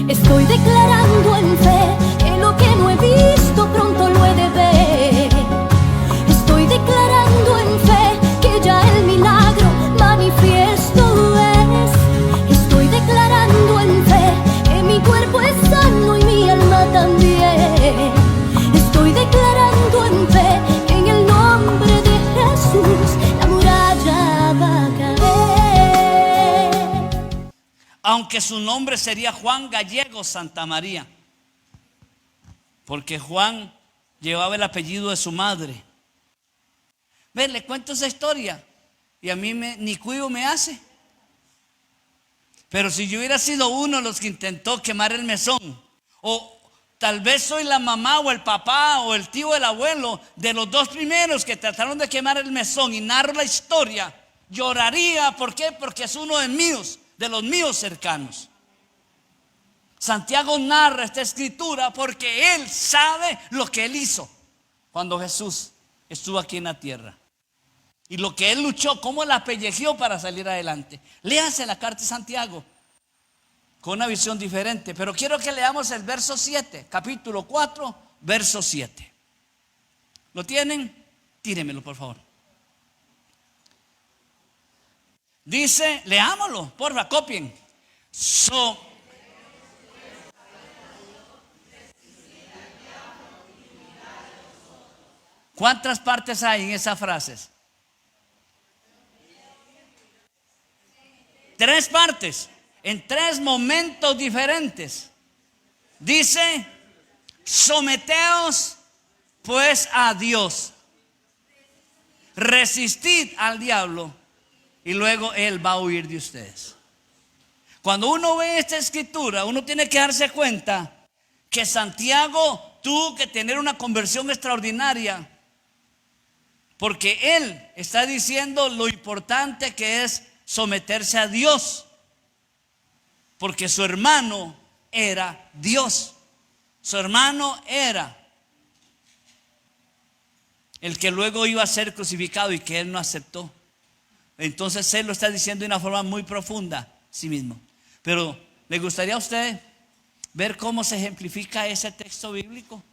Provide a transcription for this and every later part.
Estoy declarando en fe que lo que no he visto pronto lo he de ver. Estoy declarando en fe que ya el milagro manifiesto es. Estoy declarando en fe que mi cuerpo es sano y mi alma también. Estoy declarando en fe que en el nombre de Jesús la muralla va a caer. Aunque su nombre sería Juan Gallego Santamaría, porque Juan llevaba el apellido de su madre. Ve, le cuento esa historia y a mí ni cuido me hace. Pero si yo hubiera sido uno de los que intentó quemar el mesón, o tal vez soy la mamá o el papá o el tío o el abuelo de los dos primeros que trataron de quemar el mesón y narro la historia, lloraría. ¿Por qué? Porque es uno de los míos cercanos. Santiago narra esta escritura porque él sabe lo que él hizo cuando Jesús estuvo aquí en la tierra. Y lo que él luchó, cómo la pellejeó para salir adelante. Léanse la carta de Santiago con una visión diferente. Pero quiero que leamos el verso 7, capítulo 4, verso 7. ¿Lo tienen? Tíremelo, por favor. Dice, leámoslo, porfa, copien. ¿Cuántas partes hay en esas frases? 3 partes, en 3 momentos diferentes. Dice, someteos pues a Dios, resistid al diablo y luego él va a huir de ustedes. Cuando uno ve esta escritura, uno tiene que darse cuenta que Santiago tuvo que tener una conversión extraordinaria, porque él está diciendo lo importante que es someterse a Dios, porque su hermano era Dios. Su hermano era el que luego iba a ser crucificado y que él no aceptó. Entonces él lo está diciendo de una forma muy profunda sí mismo. Pero ¿le gustaría a usted ver cómo se ejemplifica ese texto bíblico?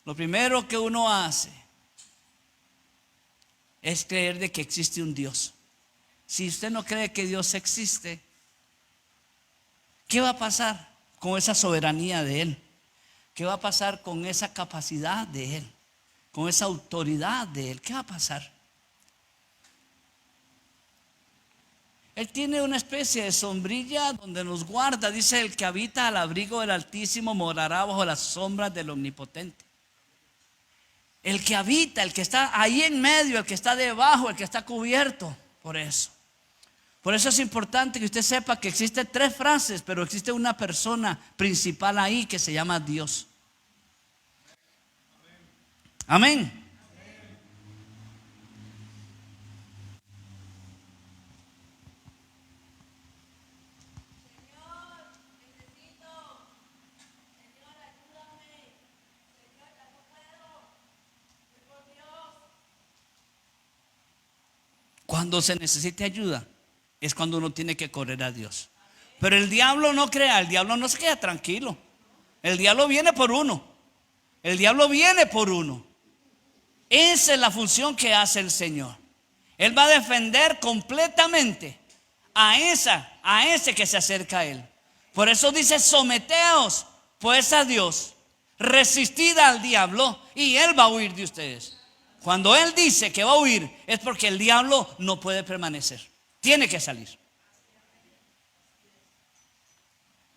Lo primero que uno hace es creer de que existe un Dios. Si usted no cree que Dios existe, ¿qué va a pasar con esa soberanía de Él? ¿Qué va a pasar con esa capacidad de Él? Con esa autoridad de Él. ¿Qué va a pasar? Él tiene una especie de sombrilla donde nos guarda. Dice, el que habita al abrigo del Altísimo morará bajo las sombras del Omnipotente. El que habita, el que está ahí en medio, el que está debajo, el que está cubierto. Por eso es importante que usted sepa que existen 3 frases, pero existe una persona principal ahí que se llama Dios. Amén. Cuando se necesite ayuda es cuando uno tiene que correr a Dios. Pero el diablo no crea, el diablo no se queda tranquilo. El diablo viene por uno. El diablo viene por uno. Esa es la función que hace el Señor. Él va a defender completamente a ese que se acerca a Él. Por eso dice, someteos pues a Dios, resistid al diablo y Él va a huir de ustedes. Cuando Él dice que va a huir es porque el diablo no puede permanecer. Tiene que salir.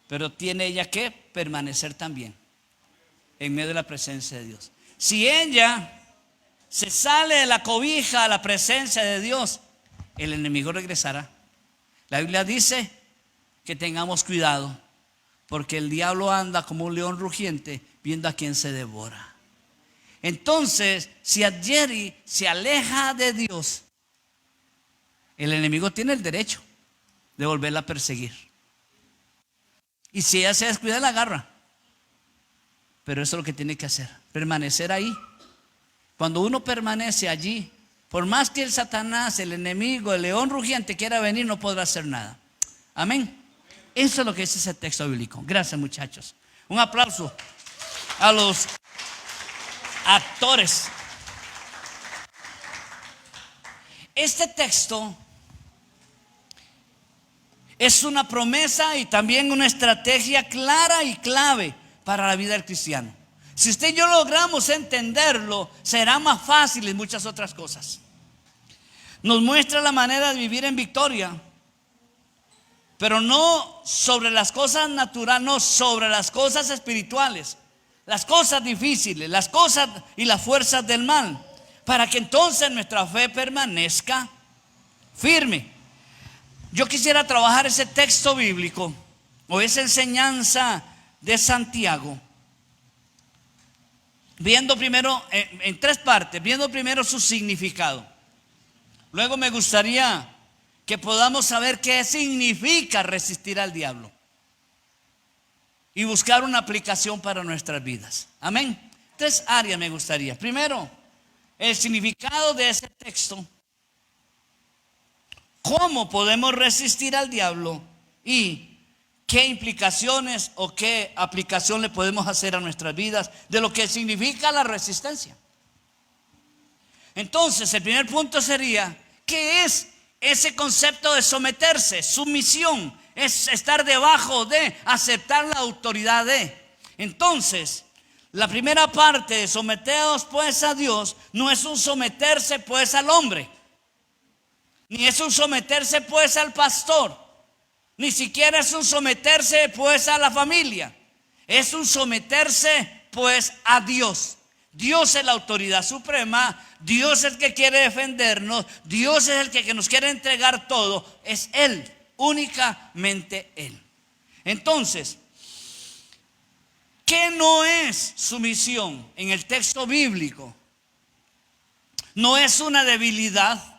Pero tiene ella que permanecer también en medio de la presencia de Dios. Si ella se sale de la cobija a la presencia de Dios, el enemigo regresará. La Biblia dice que tengamos cuidado, porque el diablo anda como un león rugiente viendo a quien se devora. Entonces, si Adjeri se aleja de Dios, el enemigo tiene el derecho de volverla a perseguir. Y si ella se descuida, la agarra. Pero eso es lo que tiene que hacer, permanecer ahí. Cuando uno permanece allí, por más que el Satanás, el enemigo, el león rugiente quiera venir, no podrá hacer nada. Amén. Eso es lo que dice ese texto bíblico. Gracias, muchachos. Un aplauso a los actores. Este texto es una promesa y también una estrategia clara y clave para la vida del cristiano. Si usted y yo logramos entenderlo, será más fácil en muchas otras cosas. Nos muestra la manera de vivir en victoria, pero no sobre las cosas naturales, no sobre las cosas espirituales, las cosas difíciles, las cosas y las fuerzas del mal, para que entonces nuestra fe permanezca firme. Yo quisiera trabajar ese texto bíblico o esa enseñanza de Santiago viendo primero en tres partes, viendo primero su significado. Luego me gustaría que podamos saber qué significa resistir al diablo y buscar una aplicación para nuestras vidas. Amén. Tres áreas me gustaría. Primero, el significado de ese texto, cómo podemos resistir al diablo y qué implicaciones o qué aplicación le podemos hacer a nuestras vidas de lo que significa la resistencia. Entonces, el primer punto sería, ¿qué es ese concepto de someterse? Sumisión es estar debajo de, aceptar la autoridad de. Entonces, la primera parte de someteos pues a Dios no es un someterse pues al hombre, ni es un someterse pues al pastor, ni siquiera es un someterse pues a la familia. Es un someterse pues a Dios. Dios es la autoridad suprema. Dios es el que quiere defendernos. Dios es el que nos quiere entregar todo. Es Él, únicamente Él. Entonces, ¿qué no es sumisión en el texto bíblico? No es una debilidad,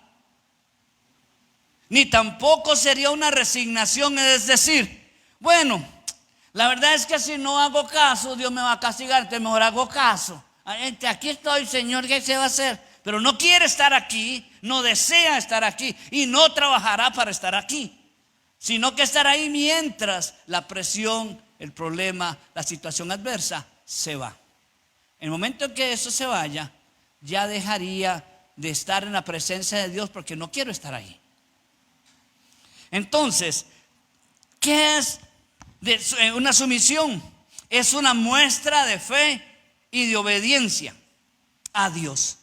ni tampoco sería una resignación, es decir, bueno, la verdad es que si no hago caso, Dios me va a castigar, entonces mejor hago caso. Aquí estoy, Señor, ¿qué se va a hacer? Pero no quiere estar aquí, no desea estar aquí y no trabajará para estar aquí, sino que estará ahí mientras la presión, el problema, la situación adversa se va. En el momento en que eso se vaya, ya dejaría de estar en la presencia de Dios porque no quiero estar ahí. Entonces, ¿qué es una sumisión? Es una muestra de fe y de obediencia a Dios.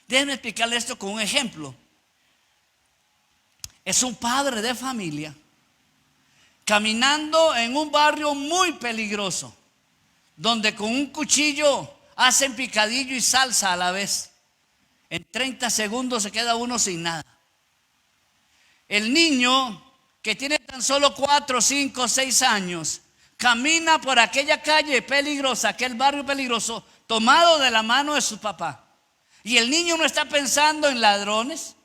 Déjenme explicarle esto con un ejemplo. Es un padre de familia caminando en un barrio muy peligroso, donde con un cuchillo hacen picadillo y salsa a la vez. En 30 segundos se queda uno sin nada. El niño que tiene tan solo 4, 5, 6 años camina por aquella calle peligrosa, aquel barrio peligroso, tomado de la mano de su papá. Y el niño no está pensando en ladrones,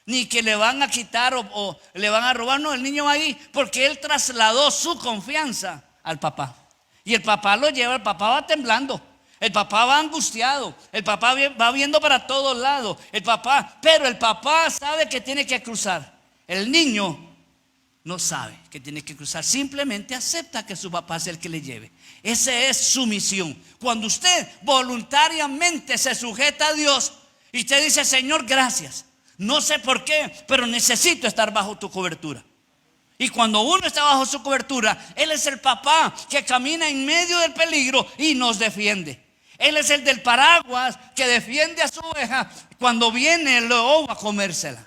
ni que le van a quitar o le van a robar. No, el niño va ahí porque él trasladó su confianza al papá. Y el papá lo lleva, el papá va temblando, el papá va angustiado, el papá va viendo para todos lados, pero el papá sabe que tiene que cruzar. El niño no sabe que tiene que cruzar, simplemente acepta que su papá es el que le lleve. Esa es sumisión. Cuando usted voluntariamente se sujeta a Dios y usted dice: Señor, gracias, no sé por qué, pero necesito estar bajo tu cobertura. Y cuando uno está bajo su cobertura, Él es el papá que camina en medio del peligro y nos defiende. Él es el del paraguas que defiende a su oveja cuando viene el lobo a comérsela,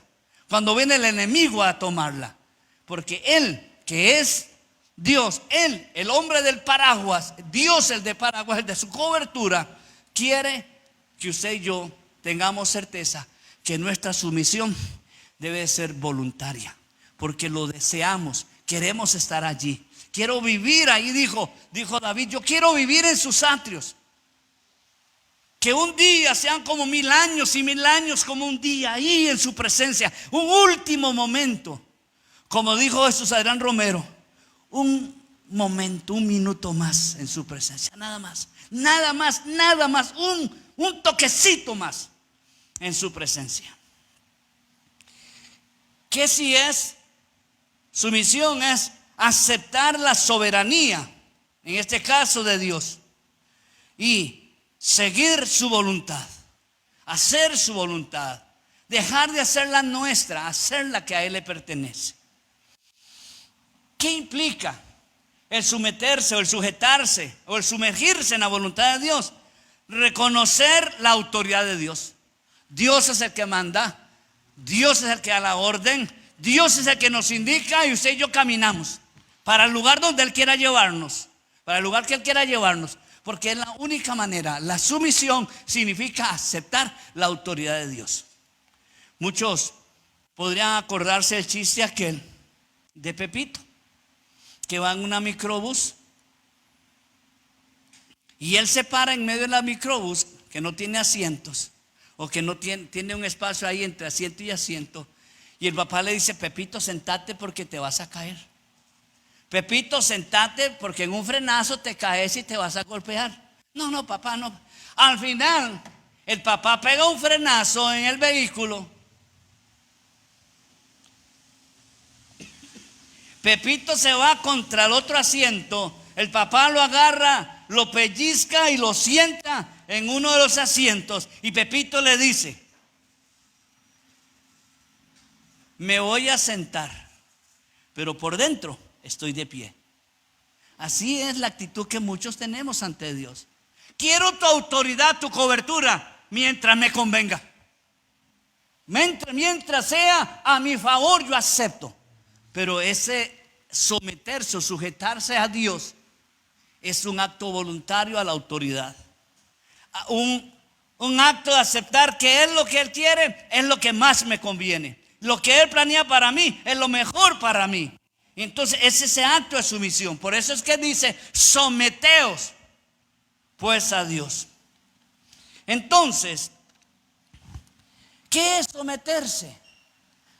cuando viene el enemigo a tomarla. Porque Él, que es Dios, Él, el hombre del paraguas, Dios el de paraguas, el de su cobertura, quiere que usted y yo tengamos certeza que nuestra sumisión debe ser voluntaria, porque lo deseamos, queremos estar allí. Quiero vivir ahí, dijo David, yo quiero vivir en sus atrios. Que un día sean como 1000 años y 1000 años como un día ahí en su presencia. Un último momento. Como dijo Jesús Adrián Romero, un momento, un minuto más en su presencia. Nada más, un toquecito más en su presencia. ¿Qué si es? Sumisión es aceptar la soberanía, en este caso de Dios, y seguir su voluntad, hacer su voluntad, dejar de hacer la nuestra, hacer la que a Él le pertenece. ¿Qué implica el someterse o el sujetarse o el sumergirse en la voluntad de Dios? Reconocer la autoridad de Dios. Dios es el que manda, Dios es el que da la orden, Dios es el que nos indica, y usted y yo caminamos para el lugar donde Él quiera llevarnos, para el lugar que Él quiera llevarnos, porque es la única manera. La sumisión significa aceptar la autoridad de Dios. Muchos podrían acordarse del chiste aquel de Pepito, que va en una microbús y él se para en medio de la microbús que no tiene asientos, o que no tiene un espacio ahí entre asiento y asiento, y el papá le dice: Pepito, sentate porque te vas a caer. Pepito, sentate porque en un frenazo te caes y te vas a golpear. No, papá, no. Al final el papá pega un frenazo en el vehículo. Pepito se va contra el otro asiento, el papá lo agarra, lo pellizca y lo sienta en uno de los asientos, y Pepito le dice: me voy a sentar, pero por dentro estoy de pie. Así es la actitud que muchos tenemos ante Dios. Quiero tu autoridad, tu cobertura, mientras me convenga. Mientras sea a mi favor, yo acepto. Pero ese someterse o sujetarse a Dios es un acto voluntario a la autoridad. Un acto de aceptar que Él, lo que Él quiere, es lo que más me conviene. Lo que Él planea para mí es lo mejor para mí. Y entonces es ese acto de sumisión. Por eso es que dice: someteos pues a Dios. Entonces, ¿qué es someterse?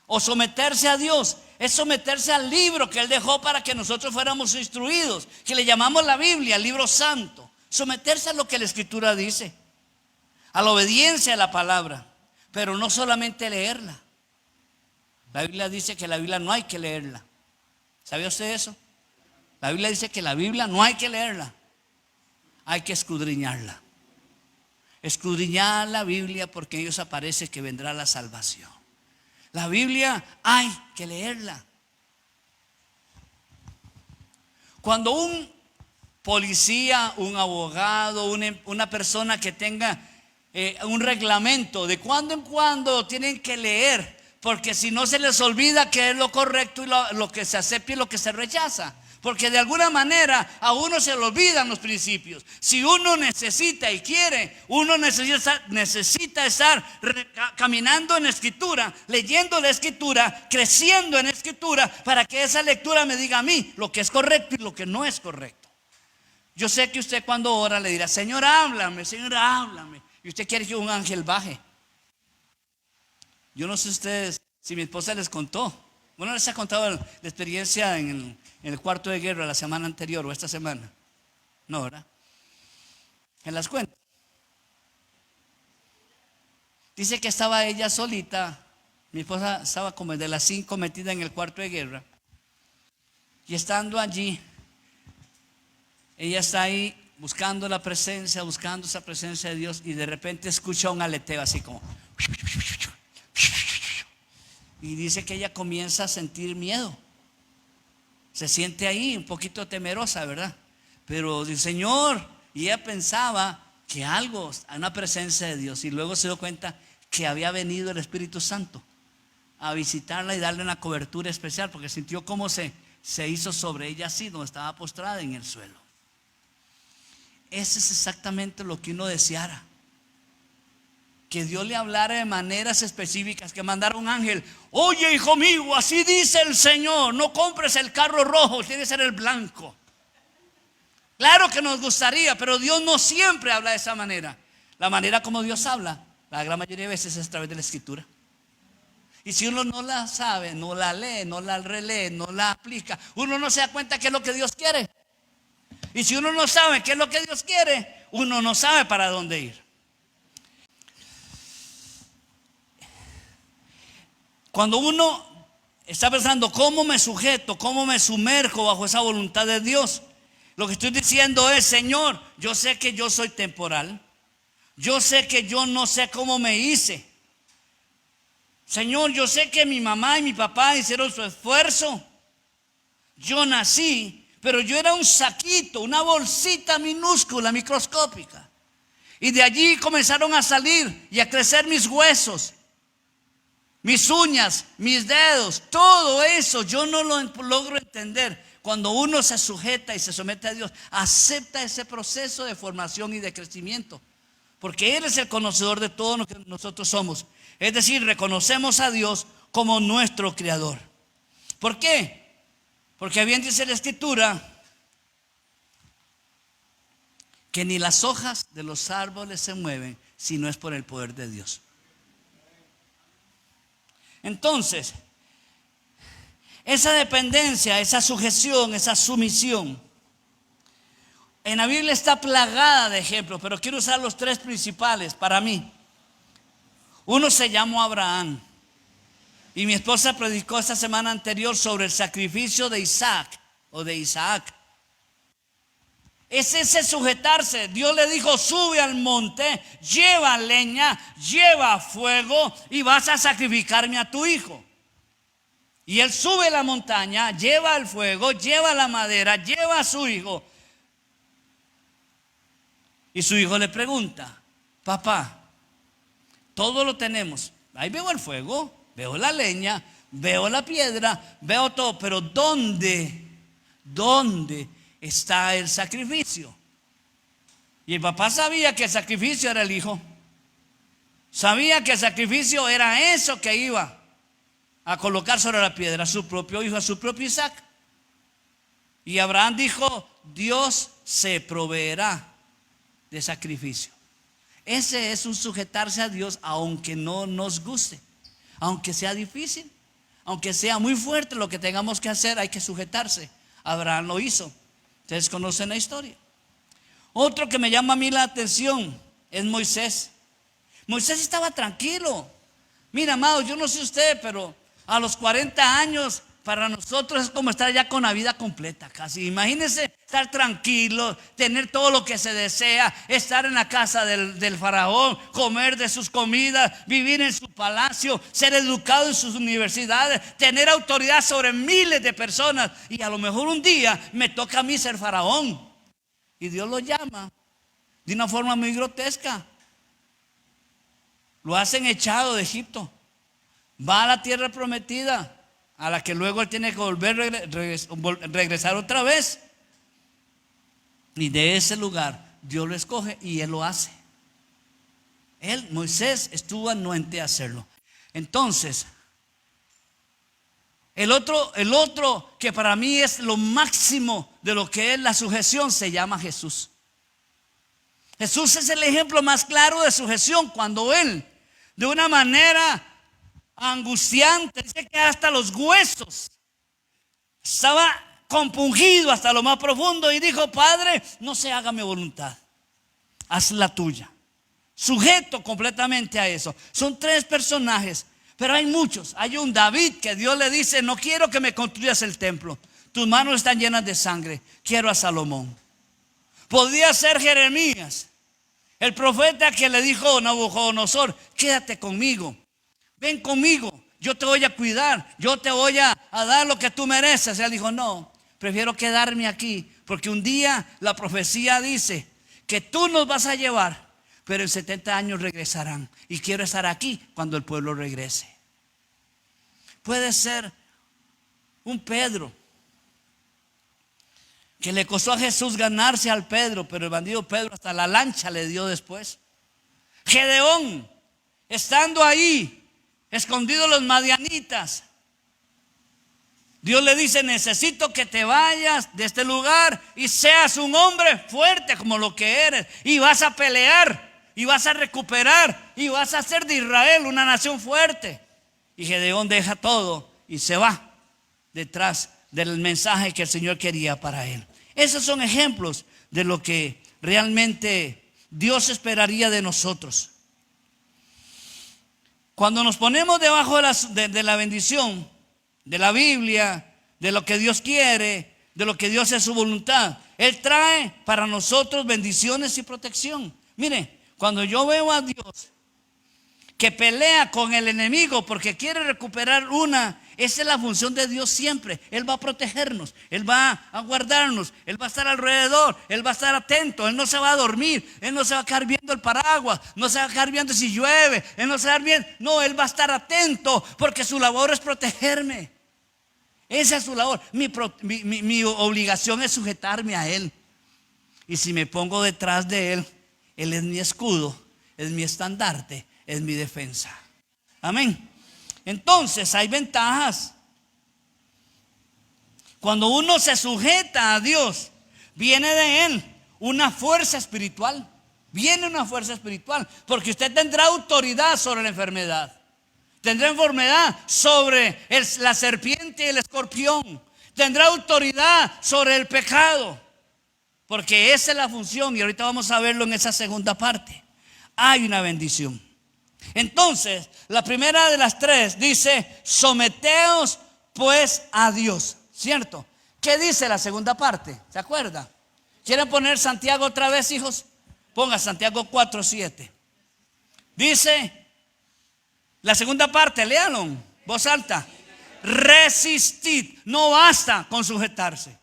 O someterse a Dios es someterse al libro que Él dejó para que nosotros fuéramos instruidos, que le llamamos la Biblia, el libro santo. Someterse a lo que la Escritura dice, a la obediencia a la palabra, pero no solamente leerla. La Biblia dice que la Biblia no hay que leerla. ¿Sabía usted eso? La Biblia dice que la Biblia no hay que leerla, hay que escudriñarla. Escudriñar la Biblia, porque en ellos aparece que vendrá la salvación. La Biblia hay que leerla. Cuando un policía, un abogado, una persona que tenga un reglamento, de cuando en cuando tienen que leer, porque si no se les olvida qué es lo correcto y lo que se acepta y lo que se rechaza. Porque de alguna manera a uno se le olvidan los principios. Si uno necesita y quiere, uno necesita estar caminando en la Escritura, leyendo la Escritura, creciendo en la Escritura, para que esa lectura me diga a mí lo que es correcto y lo que no es correcto. Yo sé que usted cuando ora le dirá: Señor, háblame, Señor, háblame. Y usted quiere que un ángel baje. Yo no sé ustedes si mi esposa les contó. Bueno, les ha contado la experiencia en el cuarto de guerra la semana anterior o esta semana. No, ¿verdad? En las cuentas. Dice que estaba ella solita. Mi esposa estaba como de las 5 metida en el cuarto de guerra. Y estando allí, ella está ahí buscando la presencia, buscando esa presencia de Dios, y de repente escucha un aleteo así como. Y dice que ella comienza a sentir miedo. Se siente ahí un poquito temerosa, ¿verdad? Pero dice: Señor. Y ella pensaba que algo, una presencia de Dios. Y luego se dio cuenta que había venido el Espíritu Santo a visitarla y darle una cobertura especial, porque sintió cómo se hizo sobre ella así, donde estaba postrada en el suelo. Ese es exactamente lo que uno deseara. Que Dios le hablara de maneras específicas, que mandara un ángel: oye, hijo mío, así dice el Señor, no compres el carro rojo, tiene que ser el blanco. Claro que nos gustaría, pero Dios no siempre habla de esa manera. La manera como Dios habla, la gran mayoría de veces, es a través de la Escritura. Y si uno no la sabe, no la lee, no la relee, no la aplica, uno no se da cuenta qué es lo que Dios quiere. Y si uno no sabe qué es lo que Dios quiere, uno no sabe para dónde ir. Cuando uno está pensando, ¿cómo me sujeto? ¿Cómo me sumerjo bajo esa voluntad de Dios? Lo que estoy diciendo es, Señor, yo sé que yo soy temporal. Yo sé que yo no sé cómo me hice. Señor, yo sé que mi mamá y mi papá hicieron su esfuerzo. Yo nací, pero yo era un saquito, una bolsita minúscula, microscópica. Y de allí comenzaron a salir y a crecer mis huesos, mis uñas, mis dedos, todo eso. Yo no lo logro entender. Cuando uno se sujeta y se somete a Dios, acepta ese proceso de formación y de crecimiento, porque Él es el conocedor de todo lo que nosotros somos. Es decir, reconocemos a Dios como nuestro Creador. ¿Por qué? Porque bien dice la Escritura que ni las hojas de los árboles se mueven si no es por el poder de Dios. Entonces, esa dependencia, esa sujeción, esa sumisión, en la Biblia está plagada de ejemplos, pero quiero usar los tres principales para mí. Uno se llamó Abraham, y mi esposa predicó esta semana anterior sobre el sacrificio de Isaac o de Isaac. Es ese sujetarse. Dios le dijo, sube al monte, lleva leña, lleva fuego y vas a sacrificarme a tu hijo. Y él sube la montaña, lleva el fuego, lleva la madera, lleva a su hijo. Y su hijo le pregunta, papá, todo lo tenemos. Ahí veo el fuego, veo la leña, veo la piedra, veo todo, pero ¿dónde está el sacrificio? Y el papá sabía que el sacrificio era el hijo. Sabía que el sacrificio era eso que iba a colocar sobre la piedra, a su propio hijo, a su propio Isaac. Y Abraham dijo, Dios se proveerá de sacrificio. Ese es un sujetarse a Dios, aunque no nos guste, aunque sea difícil, aunque sea muy fuerte lo que tengamos que hacer, hay que sujetarse. Abraham lo hizo. Ustedes conocen la historia. Otro que me llama a mí la atención es Moisés. Moisés estaba tranquilo. Mira, amado, yo no sé usted, pero a los 40 años para nosotros es como estar ya con la vida completa casi. Imagínense estar tranquilo, tener todo lo que se desea, estar en la casa del faraón, comer de sus comidas, vivir en su palacio, ser educado en sus universidades, tener autoridad sobre miles de personas. Y a lo mejor un día me toca a mí ser faraón. Y Dios lo llama de una forma muy grotesca. Lo hacen echado de Egipto. Va a la tierra prometida, a la que luego él tiene que regresar otra vez. Y de ese lugar Dios lo escoge y él lo hace. Moisés estuvo anuente a hacerlo. Entonces, el otro que para mí es lo máximo de lo que es la sujeción se llama Jesús. Jesús es el ejemplo más claro de sujeción, cuando él, de una manera angustiante, dice que hasta los huesos, estaba compungido hasta lo más profundo y dijo, Padre, no se haga mi voluntad, haz la tuya. Sujeto completamente a eso. Son tres personajes, pero hay muchos. Hay un David que Dios le dice, no quiero que me construyas el templo, tus manos están llenas de sangre, quiero a Salomón. Podría ser Jeremías, el profeta que le dijo a Nabucodonosor, quédate conmigo, ven conmigo, yo te voy a cuidar, yo te voy a dar lo que tú mereces. Él dijo, no, prefiero quedarme aquí, porque un día la profecía dice que tú nos vas a llevar, pero en 70 años regresarán, y quiero estar aquí cuando el pueblo regrese. Puede ser un Pedro, que le costó a Jesús ganarse al Pedro, pero el bandido Pedro hasta la lancha le dio después. Gedeón, estando ahí, escondidos los madianitas, Dios le dice, necesito que te vayas de este lugar y seas un hombre fuerte como lo que eres, y vas a pelear, y vas a recuperar, y vas a hacer de Israel una nación fuerte. Y Gedeón deja todo y se va detrás del mensaje que el Señor quería para él. Esos son ejemplos de lo que realmente Dios esperaría de nosotros. Cuando nos ponemos debajo de la bendición, de la Biblia, de lo que Dios quiere, de lo que Dios es su voluntad. Él trae para nosotros bendiciones y protección. Mire, cuando yo veo a Dios que pelea con el enemigo porque quiere recuperar esa es la función de Dios siempre. Él va a protegernos, Él va a guardarnos, Él va a estar alrededor, Él va a estar atento, Él no se va a dormir, Él no se va a quedar viendo el paraguas, no se va a quedar viendo si llueve, Él no se va a quedar viendo, no, Él va a estar atento porque su labor es protegerme. Esa es su labor. Mi obligación es sujetarme a Él. Y si me pongo detrás de Él, Él es mi escudo, es mi estandarte, es mi defensa. Amén. Entonces hay ventajas. Cuando uno se sujeta a Dios, viene de Él una fuerza espiritual. Viene una fuerza espiritual. Porque usted tendrá autoridad sobre la enfermedad. Tendrá enfermedad sobre la serpiente y el escorpión. Tendrá autoridad sobre el pecado. Porque esa es la función. Y ahorita vamos a verlo en esa segunda parte. Hay una bendición. Entonces, la primera de las tres dice: someteos pues a Dios. ¿Cierto? ¿Qué dice la segunda parte? ¿Se acuerda? ¿Quieren poner Santiago otra vez, hijos? Ponga Santiago 4:7. Dice la segunda parte, léalo, voz alta. Resistid. No basta con sujetarse.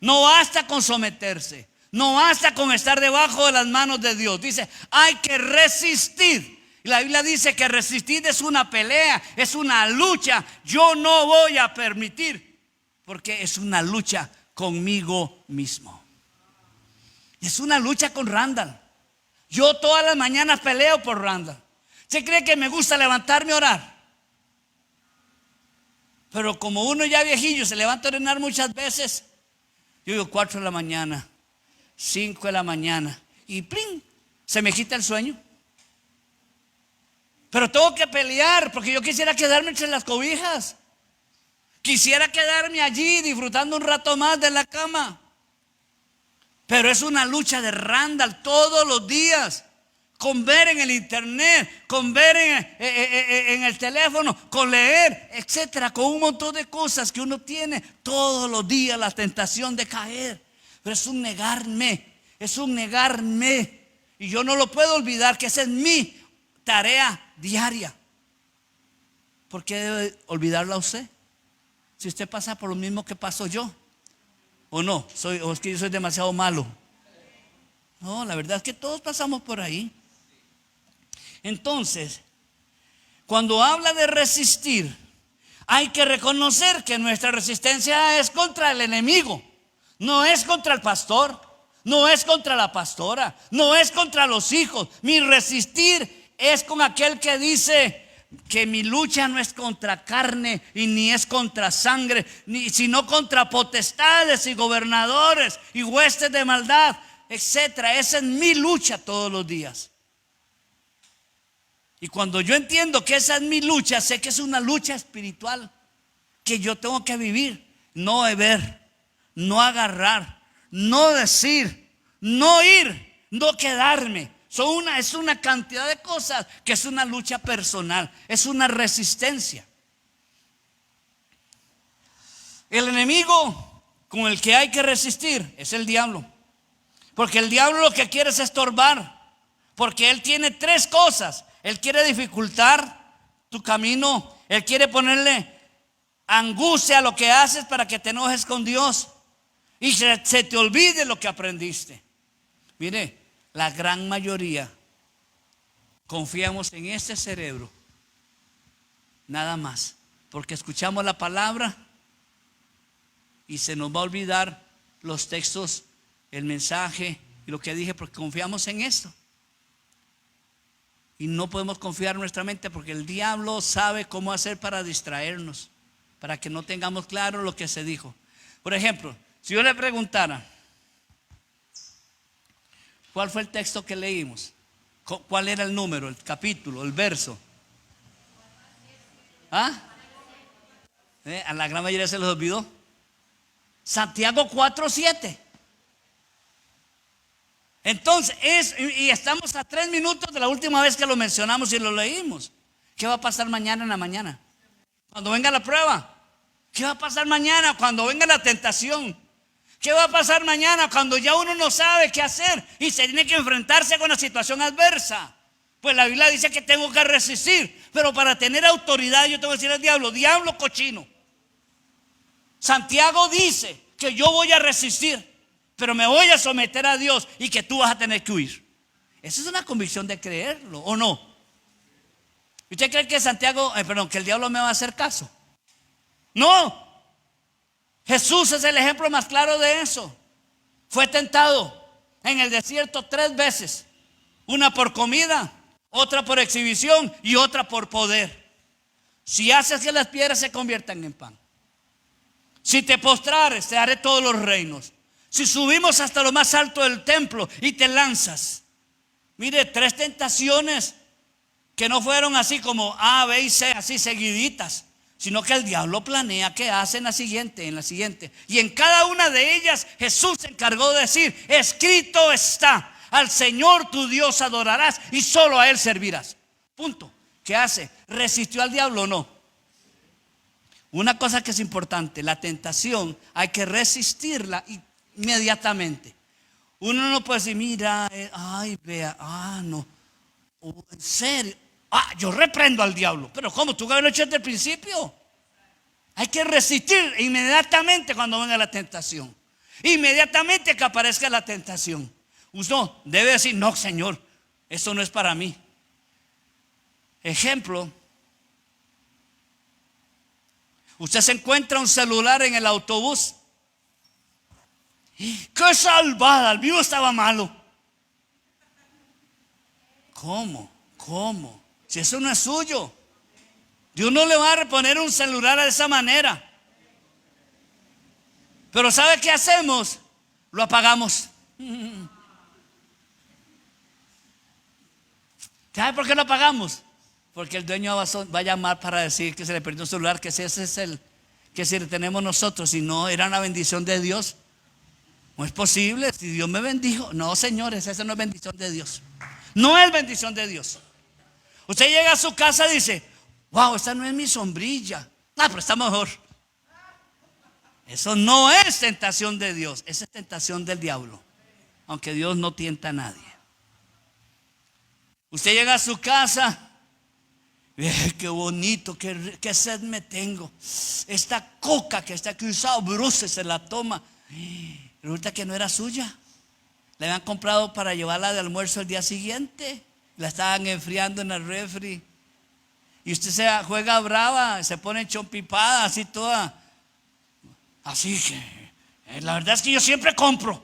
No basta con someterse. No basta con estar debajo de las manos de Dios. Dice, hay que resistir. Y la Biblia dice que resistir es una pelea, es una lucha. Yo no voy a permitir, porque es una lucha conmigo mismo. Es una lucha con Randall. Yo todas las mañanas peleo por Randall. ¿Se cree que me gusta levantarme a orar? Pero como uno ya viejillo se levanta a orar muchas veces, yo digo 4 de la mañana, 5 de la mañana, y ¡plin!, se me quita el sueño. Pero tengo que pelear, porque yo quisiera quedarme entre las cobijas. Quisiera quedarme allí disfrutando un rato más de la cama. Pero es una lucha de Randall todos los días. Con ver en el internet, con ver en el teléfono, con leer, etcétera, con un montón de cosas que uno tiene todos los días la tentación de caer. Pero es un negarme, y yo no lo puedo olvidar, que esa es mi tarea diaria. ¿Por qué debe olvidarla usted? Si usted pasa por lo mismo que paso yo, o no, o es que yo soy demasiado malo. No, la verdad es que todos pasamos por ahí. Entonces, cuando habla de resistir, hay que reconocer que nuestra resistencia es contra el enemigo. No es contra el pastor, no es contra la pastora, no es contra los hijos. Mi resistir es con aquel que dice que mi lucha no es contra carne y ni es contra sangre, sino contra potestades y gobernadores y huestes de maldad, etcétera. Esa es mi lucha todos los días. Y cuando yo entiendo que esa es mi lucha, sé que es una lucha espiritual que yo tengo que vivir, no beber, no agarrar, no decir, no ir, no quedarme. Es una cantidad de cosas que es una lucha personal, es una resistencia. El enemigo con el que hay que resistir es el diablo, porque el diablo lo que quiere es estorbar, porque él tiene 3 cosas. Él quiere dificultar tu camino. Él quiere ponerle angustia a lo que haces para que te enojes con Dios y se te olvide lo que aprendiste. Mire, la gran mayoría confiamos en este cerebro, nada más, porque escuchamos la palabra y se nos va a olvidar los textos, el mensaje y lo que dije, porque confiamos en esto. Y no podemos confiar en nuestra mente, porque el diablo sabe cómo hacer para distraernos, para que no tengamos claro lo que se dijo. Por ejemplo, si yo le preguntara, ¿cuál fue el texto que leímos? ¿Cuál era el número, el capítulo, el verso? ¿Ah? A la gran mayoría se los olvidó. Santiago 4:7. Entonces, y estamos a 3 minutos de la última vez que lo mencionamos y lo leímos. ¿Qué va a pasar mañana en la mañana? cuando venga la prueba? ¿Qué va a pasar mañana cuando venga la tentación? ¿Qué va a pasar mañana cuando ya uno no sabe qué hacer y se tiene que enfrentarse con la situación adversa? Pues la Biblia dice que tengo que resistir, pero para tener autoridad yo tengo que decir al diablo, diablo cochino. Santiago dice que yo voy a resistir, pero me voy a someter a Dios y que tú vas a tener que huir. Esa es una convicción de creerlo, ¿o no? ¿Usted cree que que el diablo me va a hacer caso? No. Jesús es el ejemplo más claro de eso. Fue tentado en el desierto 3 veces. Una por comida, otra por exhibición y otra por poder. Si haces que las piedras se conviertan en pan, si te postrares, te daré todos los reinos. Si subimos hasta lo más alto del templo y te lanzas. Mire, 3 tentaciones que no fueron así como A, B y C, así seguiditas, sino que el diablo planea que hace en la siguiente. Y en cada una de ellas Jesús se encargó de decir, escrito está, al Señor tu Dios adorarás y solo a Él servirás. Punto. ¿Qué hace? ¿Resistió al diablo o no? Una cosa que es importante, la tentación hay que resistirla inmediatamente. Uno no puede decir, mira, ay, vea, no, en serio, yo reprendo al diablo. Pero ¿cómo? ¿Tú que lo hecho desde el principio? Hay que resistir inmediatamente cuando venga la tentación. Inmediatamente que aparezca la tentación. Uno debe decir, no, Señor, esto no es para mí. Ejemplo, usted se encuentra un celular en el autobús. ¡Qué salvada! El mío estaba malo. ¿Cómo? Si eso no es suyo. Dios no le va a reponer un celular de esa manera. Pero ¿sabe qué hacemos? Lo apagamos. ¿Sabe por qué lo apagamos? Porque el dueño va a llamar para decir que se le perdió un celular, que ese es el que si le tenemos nosotros, si no era una bendición de Dios. No es posible, si Dios me bendijo. No, señores, esa no es bendición de Dios. No es bendición de Dios. Usted llega a su casa y dice, wow, esta no es mi sombrilla. Pero está mejor. Eso no es tentación de Dios, esa es tentación del diablo. Aunque Dios no tienta a nadie. Usted llega a su casa, qué bonito, qué sed me tengo. Esta coca que está aquí, sabrosa, se la toma. Resulta que no era suya. La habían comprado para llevarla de almuerzo el día siguiente. La estaban enfriando en el refri. Y usted se juega brava, se pone chompipada, así toda. Así que, la verdad es que yo siempre compro.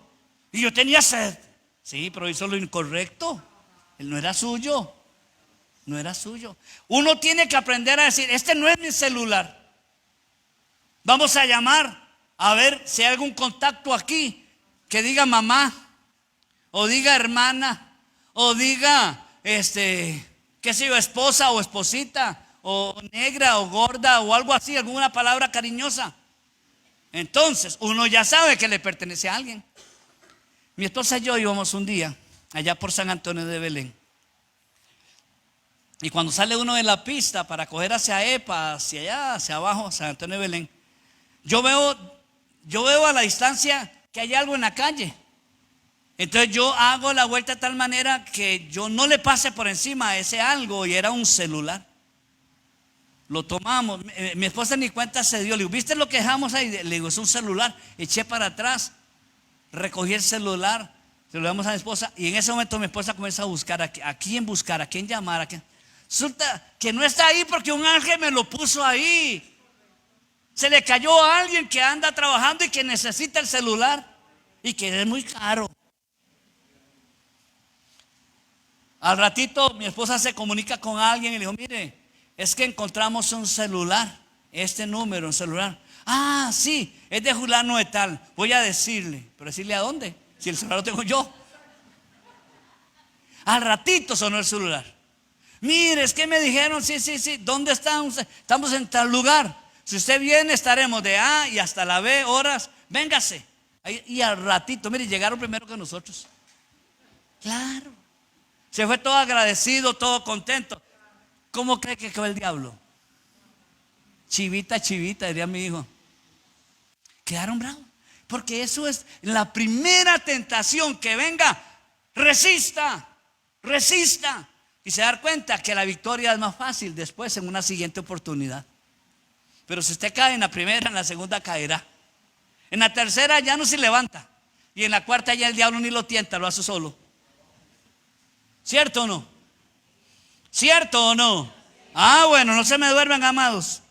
Y yo tenía sed. Sí, pero hizo lo incorrecto. Él no era suyo. No era suyo. Uno tiene que aprender a decir, este no es mi celular. Vamos a llamar a ver si hay algún contacto aquí que diga mamá, o diga hermana, o diga qué sé yo, esposa o esposita, o negra o gorda o algo así, alguna palabra cariñosa. Entonces uno ya sabe que le pertenece a alguien. Mi esposa y yo íbamos un día allá por San Antonio de Belén. Y cuando sale uno de la pista para coger hacia EPA, hacia allá, hacia abajo, San Antonio de Belén, yo veo a la distancia que hay algo en la calle. Entonces yo hago la vuelta de tal manera que yo no le pase por encima a ese algo, y era un celular. Lo tomamos, mi esposa ni cuenta se dio. Le digo, ¿viste lo que dejamos ahí? Le digo, es un celular. Eché para atrás, recogí el celular, se lo damos a mi esposa, y en ese momento mi esposa comienza a buscar a quién buscar, a quién llamar, a quién. Resulta que no está ahí porque un ángel me lo puso ahí. Se le cayó a alguien que anda trabajando y que necesita el celular y que es muy caro. Al ratito mi esposa se comunica con alguien y le dijo, mire, es que encontramos un celular, este número, un celular. Ah, sí, es de fulano de tal. Voy a decirle, pero decirle a dónde, si el celular lo tengo yo. Al ratito sonó el celular. Mire, es que me dijeron, sí, ¿dónde estamos? Estamos en tal lugar. Si usted viene, estaremos de A y hasta la B horas. Véngase. Y al ratito, mire, llegaron primero que nosotros. Claro. Se fue todo agradecido, todo contento. ¿Cómo cree que quedó el diablo? Chivita, chivita, diría mi hijo. Quedaron bravos. Porque eso es la primera tentación que venga. Resista, resista. Y se da cuenta que la victoria es más fácil después en una siguiente oportunidad. Pero si usted cae en la primera, en la segunda caerá. En la tercera ya no se levanta. Y en la cuarta ya el diablo ni lo tienta, lo hace solo. ¿Cierto o no? ¿Cierto o no? Ah, bueno, no se me duermen, amados.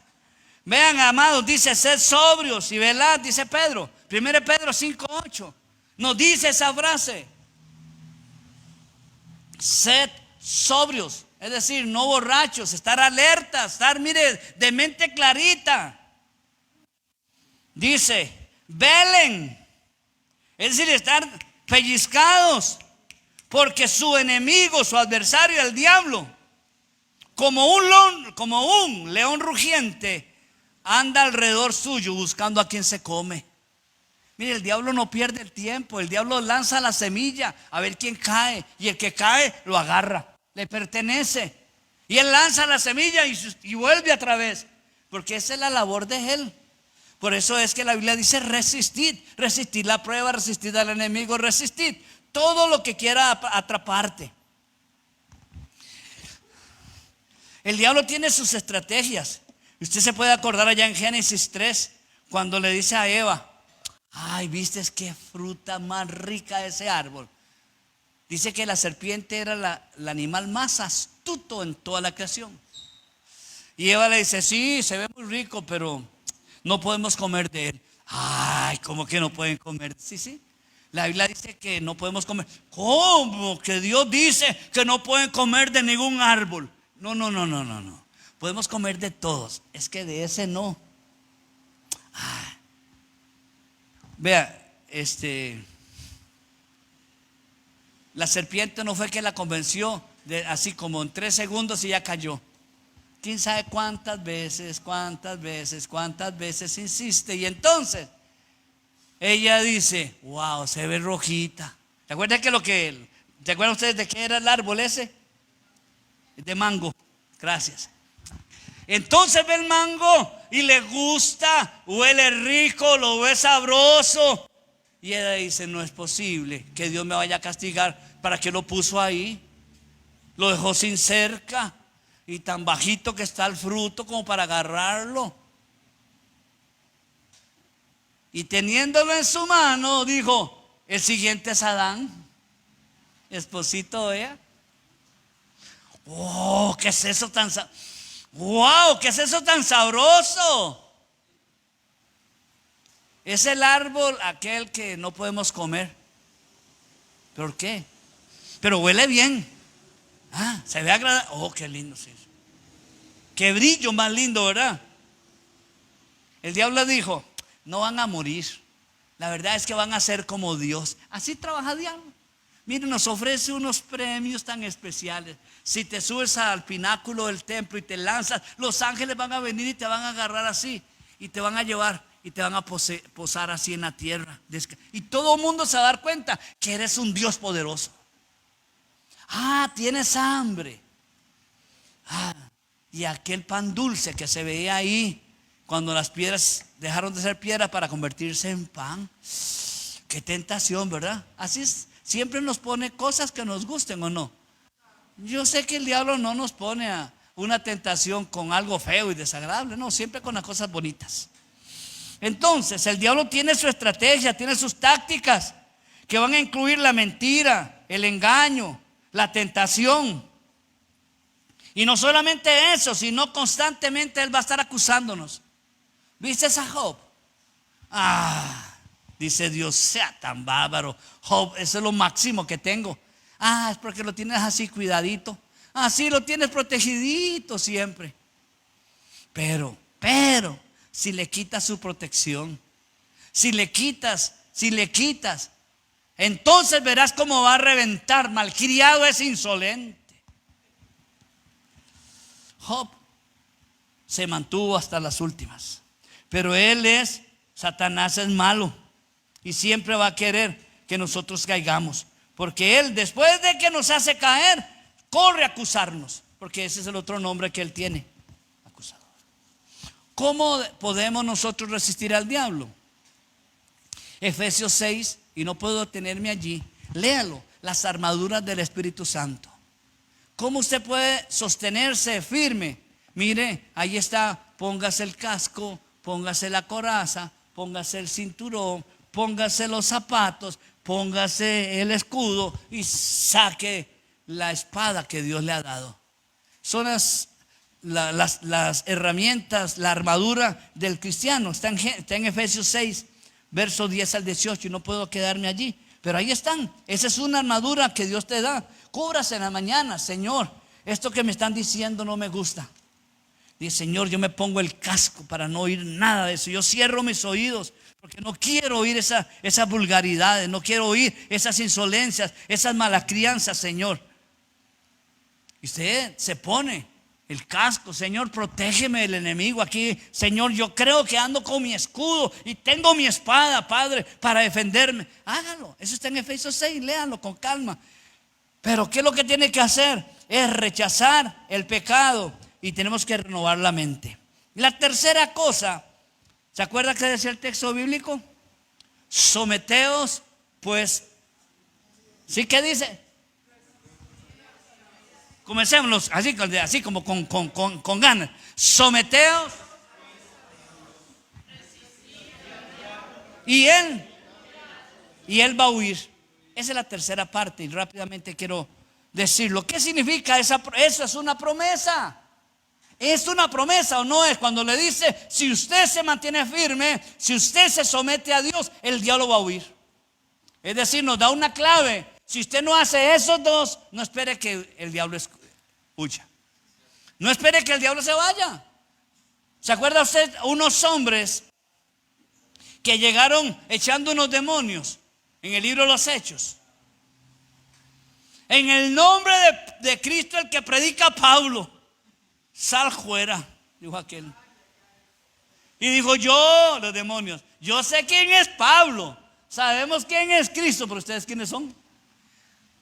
Vean, amados, dice sed sobrios y velad, dice Pedro. 1 Pedro 5:8 nos dice esa frase. Sed sobrios, es decir, no borrachos, estar alertas, estar, mire, de mente clarita. Dice, velen, es decir, estar pellizcados, porque su enemigo, su adversario, el diablo, como un león rugiente, anda alrededor suyo buscando a quien se come. Mire, el diablo no pierde el tiempo. El diablo lanza la semilla a ver quién cae, y el que cae lo agarra, le pertenece. Y él lanza la semilla y vuelve otra vez, porque esa es la labor de él. Por eso es que la Biblia dice resistid, resistid la prueba, resistid al enemigo, resistid todo lo que quiera atraparte. El diablo tiene sus estrategias. Usted se puede acordar allá en Génesis 3, cuando le dice a Eva, ay, ¿viste qué fruta más rica ese árbol? Dice que la serpiente era el animal más astuto en toda la creación. Y Eva le dice, sí, se ve muy rico, pero no podemos comer de él. Ay, ¿cómo que no pueden comer? Sí, sí. La Biblia dice que no podemos comer. ¿Cómo? Que Dios dice que no pueden comer de ningún árbol. No. Podemos comer de todos. Es que de ese no. Vea, la serpiente no fue que la convenció así como en 3 segundos y ya cayó. Quién sabe cuántas veces insiste. Y entonces ella dice, wow, se ve rojita. ¿Te acuerdan ¿te acuerdan ustedes de qué era el árbol ese? De mango. Gracias. Entonces ve el mango y le gusta, huele rico, lo ve sabroso. Y ella dice, no es posible que Dios me vaya a castigar. ¿Para qué lo puso ahí? Lo dejó sin cerca y tan bajito que está el fruto como para agarrarlo. Y teniéndolo en su mano, dijo, el siguiente es Adán, esposito de ella. Oh, ¿qué es eso tan wow, ¿qué es eso tan sabroso? Es el árbol aquel que no podemos comer. ¿Por qué? Pero huele bien. Se ve agradable. Oh, qué lindo, sí. Qué brillo más lindo, ¿verdad? El diablo dijo, no van a morir. La verdad es que van a ser como Dios. Así trabaja el diablo. Miren, nos ofrece unos premios tan especiales. Si te subes al pináculo del templo y te lanzas, los ángeles van a venir y te van a agarrar así, y te van a llevar y te van a posar así en la tierra. Y todo el mundo se va a dar cuenta que eres un Dios poderoso. Tienes hambre. Y aquel pan dulce que se veía ahí, cuando las piedras dejaron de ser piedras para convertirse en pan. Qué tentación, ¿verdad? Así es. Siempre nos pone cosas que nos gusten, ¿o no? Yo sé que el diablo no nos pone a una tentación con algo feo y desagradable. No, siempre con las cosas bonitas. Entonces el diablo tiene su estrategia, tiene sus tácticas, que van a incluir la mentira, el engaño, la tentación. Y no solamente eso, sino constantemente él va a estar acusándonos. ¿Viste a Job? Dice Dios, sea tan bárbaro. Job, eso es lo máximo que tengo. Es porque lo tienes así cuidadito. Así lo tienes protegidito siempre. Pero, si le quitas su protección, si le quitas, entonces verás cómo va a reventar. Malcriado es insolente. Job se mantuvo hasta las últimas. Pero Satanás es malo. Y siempre va a querer que nosotros caigamos. Porque él, después de que nos hace caer, corre a acusarnos. Porque ese es el otro nombre que él tiene, acusador. ¿Cómo podemos nosotros resistir al diablo? Efesios 6, y no puedo detenerme allí. Léalo, las armaduras del Espíritu Santo. ¿Cómo usted puede sostenerse firme? Mire, ahí está, póngase el casco, póngase la coraza, póngase el cinturón, póngase los zapatos, póngase el escudo y saque la espada que Dios le ha dado. Son las herramientas, la armadura del cristiano. Está en Efesios 6, versos 10 al 18, y no puedo quedarme allí. Pero ahí están. Esa es una armadura que Dios te da. Cúbrase en la mañana. Señor, esto que me están diciendo no me gusta. Dice, Señor, yo me pongo el casco para no oír nada de eso. Yo cierro mis oídos porque no quiero oír esas vulgaridades. No quiero oír esas insolencias, esas malas crianzas, Señor. Y usted se pone el casco. Señor, protégeme del enemigo aquí. Señor, yo creo que ando con mi escudo y tengo mi espada, Padre, para defenderme. Hágalo. Eso está en Efesios 6, léanlo con calma. Pero ¿qué es lo que tiene que hacer? Es rechazar el pecado y tenemos que renovar la mente. La tercera cosa, ¿se acuerda que decía el texto bíblico? Someteos, pues, ¿sí que dice? Comencémonos así como con ganas. Someteos. Y él va a huir. Esa es la tercera parte y rápidamente quiero decirlo. ¿Qué significa eso? Es una promesa. ¿Es una promesa o no es? Cuando le dice, si usted se mantiene firme, si usted se somete a Dios, el diablo va a huir. Es decir, nos da una clave. Si usted no hace esos dos, no espere que el diablo huya. No espere que el diablo se vaya. ¿Se acuerda usted unos hombres que llegaron echando unos demonios en el libro de los Hechos? En el nombre de Cristo, el que predica Pablo, sal fuera, dijo aquel. Y dijo, los demonios, yo sé quién es Pablo, sabemos quién es Cristo, pero ustedes quiénes son.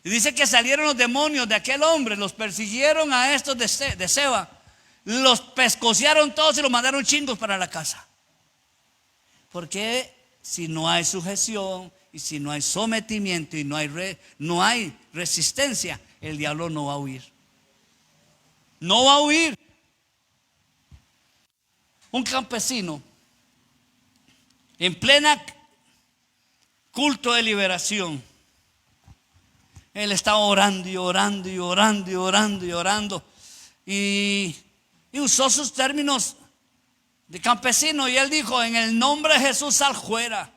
Y dice que salieron los demonios de aquel hombre, los persiguieron a estos de Seba, los pescocearon todos y los mandaron chingos para la casa. Porque si no hay sujeción y si no hay sometimiento y no hay resistencia, el diablo no va a huir. No va a huir. Un campesino en plena culto de liberación, él estaba orando y orando y orando y orando y orando y usó sus términos de campesino y él dijo, en el nombre de Jesús, sal fuera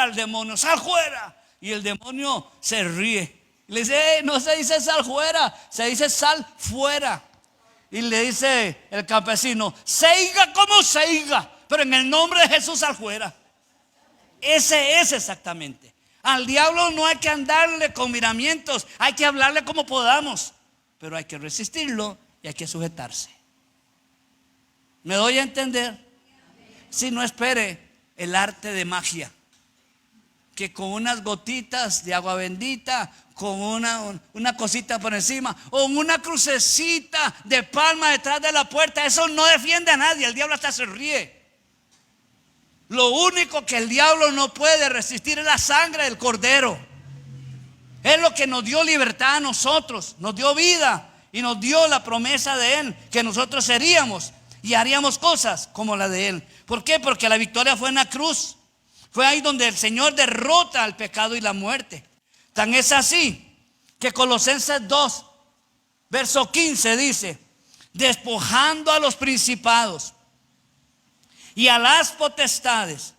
el demonio, sal fuera. Y el demonio se ríe. Le dice, no se dice sal fuera, se dice sal fuera. Y le dice el campesino, seiga como seiga, pero en el nombre de Jesús sal fuera. Ese es exactamente. Al diablo no hay que andarle con miramientos, hay que hablarle como podamos, pero hay que resistirlo y hay que sujetarse. ¿Me doy a entender? Si no, espere el arte de magia, que con unas gotitas de agua bendita, con una cosita por encima, o una crucecita de palma detrás de la puerta, eso no defiende a nadie. El diablo hasta se ríe. Lo único que el diablo no puede resistir es la sangre del cordero. Es lo que nos dio libertad a nosotros, nos dio vida y nos dio la promesa de él, que nosotros seríamos y haríamos cosas como la de él. ¿Por qué? Porque la victoria fue en la cruz. Fue ahí donde el Señor derrota al pecado y la muerte. Tan es así que Colosenses 2, verso 15 dice, despojando a los principados y a las potestades,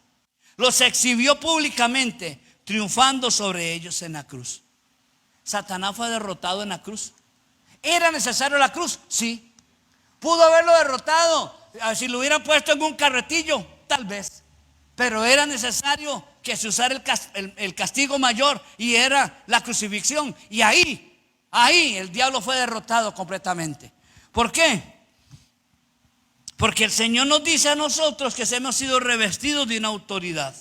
los exhibió públicamente, triunfando sobre ellos en la cruz. Satanás fue derrotado en la cruz. ¿Era necesario la cruz? Sí. ¿Pudo haberlo derrotado si lo hubieran puesto en un carretillo? Tal vez. Pero era necesario que se usara el castigo mayor, y era la crucifixión. Y ahí el diablo fue derrotado completamente. ¿Por qué? Porque el Señor nos dice a nosotros que hemos sido revestidos de una autoridad.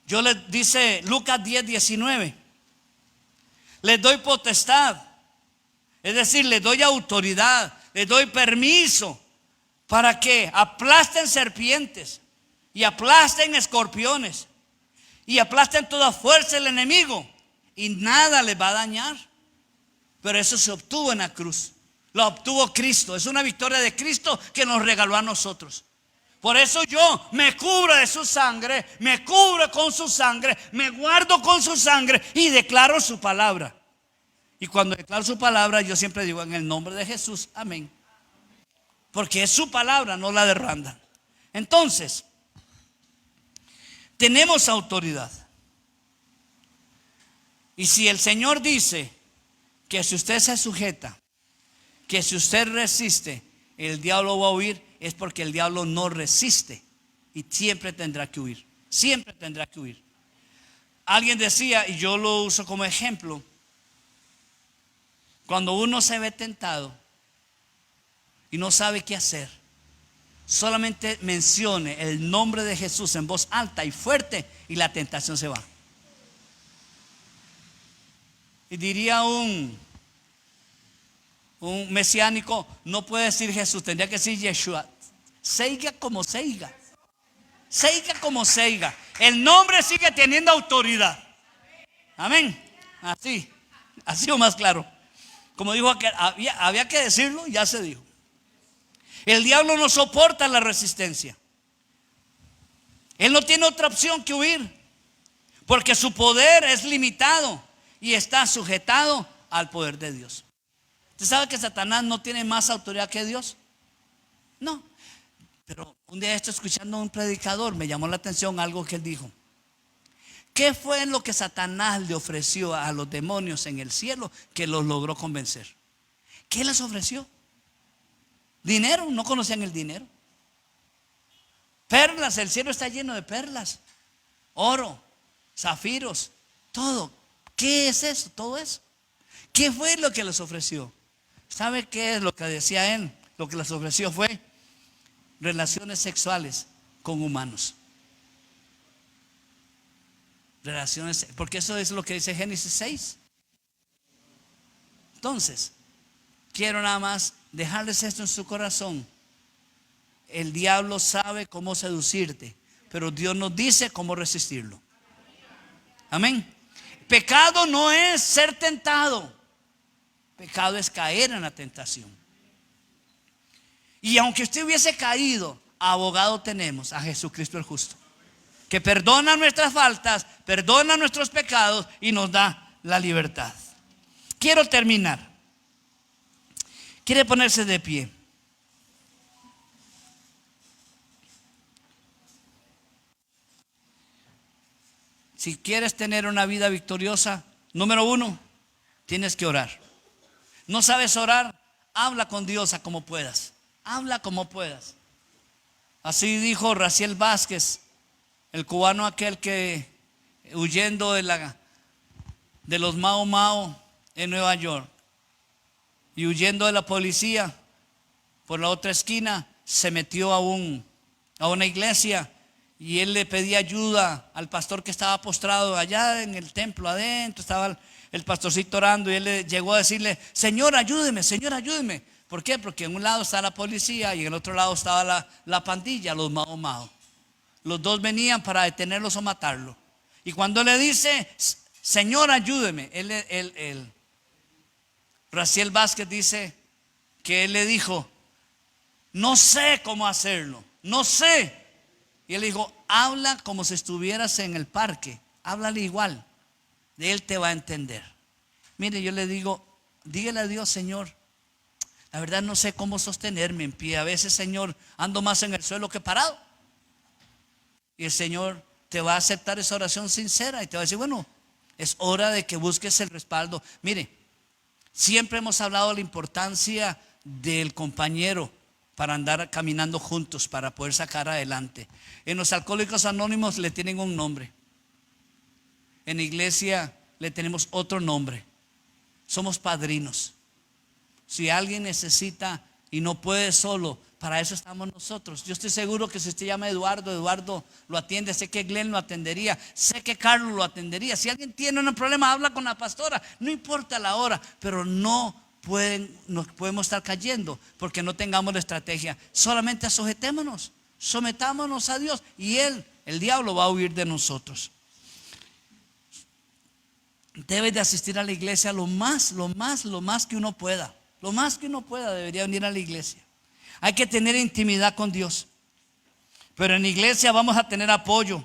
Yo les dice Lucas 10, 19. Les doy potestad. Es decir, les doy autoridad, les doy permiso para que aplasten serpientes y aplasten escorpiones y aplasten toda fuerza del enemigo y nada les va a dañar. Pero eso se obtuvo en la cruz, lo obtuvo Cristo. Es una victoria de Cristo que nos regaló a nosotros. Por eso yo me cubro de su sangre, me cubro con su sangre, me guardo con su sangre y declaro su palabra. Y cuando declaro su palabra, yo siempre digo en el nombre de Jesús, amén. Porque es su palabra, no la de Randall. Entonces, tenemos autoridad. Y si el Señor dice que si usted se sujeta, que si usted resiste, el diablo va a huir, es porque el diablo no resiste y siempre tendrá que huir. Siempre tendrá que huir. Alguien decía, y yo lo uso como ejemplo, cuando uno se ve tentado y no sabe qué hacer, solamente mencione el nombre de Jesús en voz alta y fuerte y la tentación se va. Y diría un mesiánico, no puede decir Jesús, tendría que decir Yeshua. Seiga como seiga. Seiga como seiga. El nombre sigue teniendo autoridad. Amén. Así o más claro. Como dijo aquel, había que decirlo, ya se dijo. El diablo no soporta la resistencia. Él no tiene otra opción que huir, porque su poder es limitado y está sujetado al poder de Dios. ¿Usted sabe que Satanás no tiene más autoridad que Dios? No. Pero un día estoy escuchando a un predicador, me llamó la atención algo que él dijo. ¿Qué fue lo que Satanás le ofreció a los demonios en el cielo que los logró convencer? ¿Qué les ofreció? Dinero, no conocían el dinero. Perlas, el cielo está lleno de perlas. Oro, zafiros, todo. ¿Qué es eso? Todo eso. ¿Qué fue lo que les ofreció? ¿Sabe qué es lo que decía él? Lo que les ofreció fue relaciones sexuales con humanos. Relaciones, porque eso es lo que dice Génesis 6. Entonces, quiero nada más dejarles esto en su corazón. El diablo sabe cómo seducirte, pero Dios nos dice cómo resistirlo. Amén. Pecado no es ser tentado. Pecado es caer en la tentación. Y aunque usted hubiese caído, abogado tenemos a Jesucristo el justo, que perdona nuestras faltas, perdona nuestros pecados y nos da la libertad. Quiero terminar. ¿Quiere ponerse de pie? Si quieres tener una vida victoriosa, número 1, tienes que orar. ¿No sabes orar? Habla con Dios a como puedas. Habla como puedas. Así dijo Raciel Vázquez, el cubano aquel que huyendo de los Mao Mao en Nueva York y huyendo de la policía por la otra esquina, se metió a una iglesia y él le pedía ayuda al pastor que estaba postrado allá en el templo adentro. Estaba el pastorcito orando y él le llegó a decirle: Señor, ayúdeme, Señor, ayúdeme. ¿Por qué? Porque en un lado estaba la policía y en el otro lado estaba la pandilla, los Mao Mao. Los dos venían para detenerlos o matarlo. Y cuando le dice: Señor, ayúdeme, Raciel Vázquez dice que él le dijo: no sé cómo hacerlo, no sé. Y él dijo: habla como si estuvieras en el parque, háblale igual, él te va a entender. Mire, yo le digo, dígale a Dios: Señor, la verdad no sé cómo sostenerme en pie. A veces, Señor, ando más en el suelo que parado. Y el Señor te va a aceptar esa oración sincera y te va a decir: bueno, es hora de que busques el respaldo. Mire, siempre hemos hablado de la importancia del compañero para andar caminando juntos, para poder sacar adelante. En los Alcohólicos Anónimos le tienen un nombre. En la iglesia le tenemos otro nombre. Somos padrinos. Si alguien necesita y no puede solo, para eso estamos nosotros. Yo estoy seguro que si usted llama a Eduardo lo atiende. Sé que Glenn lo atendería, sé que Carlos lo atendería. Si alguien tiene un problema, habla con la pastora. No importa la hora, pero no nos podemos estar cayendo porque no tengamos la estrategia. Solamente sujetémonos, sometámonos a Dios y el diablo va a huir de nosotros. Debes de asistir a la iglesia lo más que uno pueda. Lo más que uno pueda debería venir a la iglesia. Hay que tener intimidad con Dios. Pero en la iglesia vamos a tener apoyo.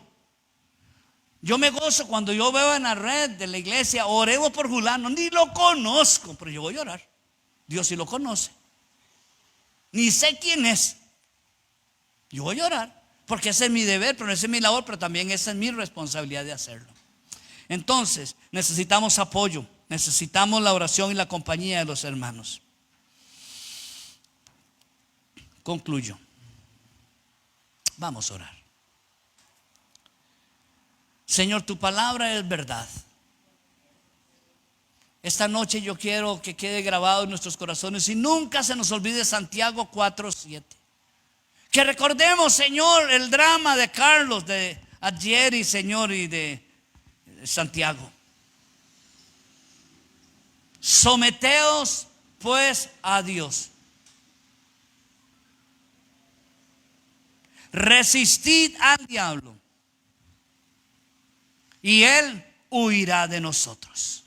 Yo me gozo cuando yo veo en la red de la iglesia, oremos por fulano, ni lo conozco, pero yo voy a orar. Dios sí lo conoce. Ni sé quién es. Yo voy a orar, porque ese es mi deber, pero ese es mi labor, pero también esa es mi responsabilidad de hacerlo. Entonces, necesitamos apoyo, necesitamos la oración y la compañía de los hermanos. Concluyo. Vamos a orar. Señor, tu palabra es verdad. Esta noche yo quiero que quede grabado en nuestros corazones y nunca se nos olvide Santiago 4:7. Que recordemos, Señor, el drama de Carlos, de Adjeri, Señor, y de Santiago. Someteos pues a Dios. Resistid al diablo y él huirá de nosotros.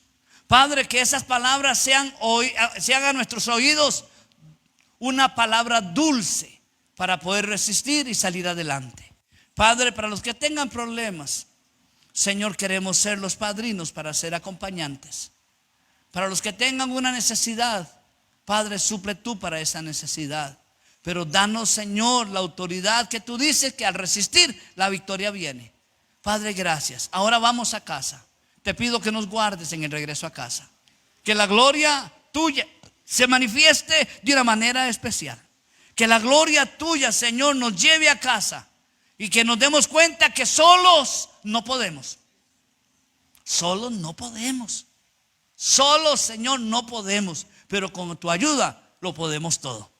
Padre, que esas palabras sean a nuestros oídos una palabra dulce para poder resistir y salir adelante. Padre, para los que tengan problemas, Señor, queremos ser los padrinos para ser acompañantes. Para los que tengan una necesidad, Padre, suple tú para esa necesidad. Pero danos, Señor, la autoridad que tú dices que al resistir la victoria viene. Padre, gracias. Ahora vamos a casa. Te pido que nos guardes en el regreso a casa. Que la gloria tuya se manifieste de una manera especial. Que la gloria tuya, Señor, nos lleve a casa. Y que nos demos cuenta que solos no podemos. Solos no podemos. Solos, Señor, no podemos. Pero con tu ayuda lo podemos todo.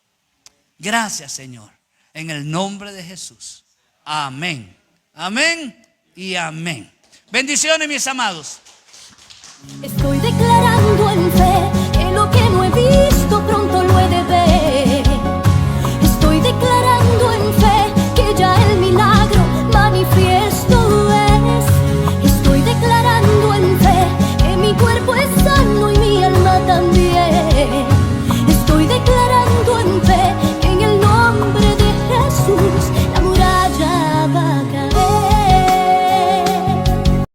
Gracias, Señor, en el nombre de Jesús. Amén, amén y amén. Bendiciones, mis amados. Estoy declarando en fe